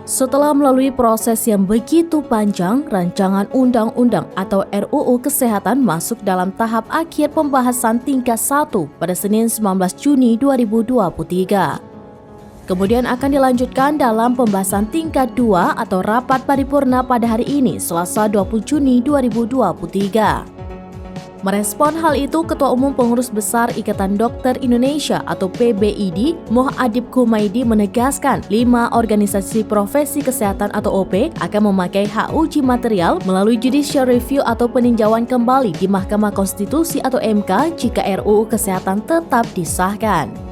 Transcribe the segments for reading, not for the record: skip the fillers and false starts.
Setelah melalui proses yang begitu panjang, rancangan undang-undang atau RUU Kesehatan masuk dalam tahap akhir pembahasan tingkat 1 pada Senin 19 Juni 2023. Kemudian akan dilanjutkan dalam pembahasan tingkat 2 atau rapat paripurna pada hari ini, Selasa 20 Juni 2023. Merespon hal itu, Ketua Umum Pengurus Besar Ikatan Dokter Indonesia atau PBID, Moh Adib Kumaydi menegaskan 5 organisasi profesi kesehatan atau OP akan memakai hak uji material melalui judicial review atau peninjauan kembali di Mahkamah Konstitusi atau MK jika RUU Kesehatan tetap disahkan.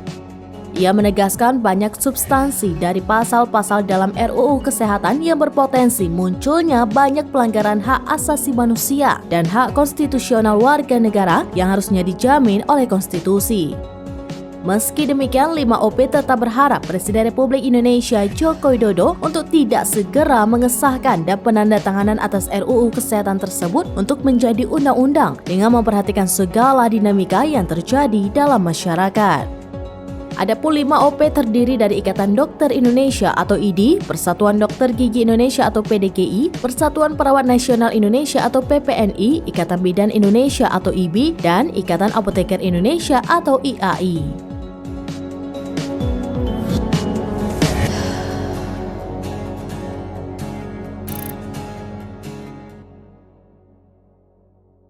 Ia menegaskan banyak substansi dari pasal-pasal dalam RUU Kesehatan yang berpotensi munculnya banyak pelanggaran hak asasi manusia dan hak konstitusional warga negara yang harusnya dijamin oleh konstitusi. Meski demikian, 5 OP tetap berharap Presiden Republik Indonesia Joko Widodo untuk tidak segera mengesahkan dan penandatanganan atas RUU Kesehatan tersebut untuk menjadi undang-undang dengan memperhatikan segala dinamika yang terjadi dalam masyarakat. Adapun 5 OP terdiri dari Ikatan Dokter Indonesia atau IDI, Persatuan Dokter Gigi Indonesia atau PDGI, Persatuan Perawat Nasional Indonesia atau PPNI, Ikatan Bidan Indonesia atau IBI, dan Ikatan Apoteker Indonesia atau IAI.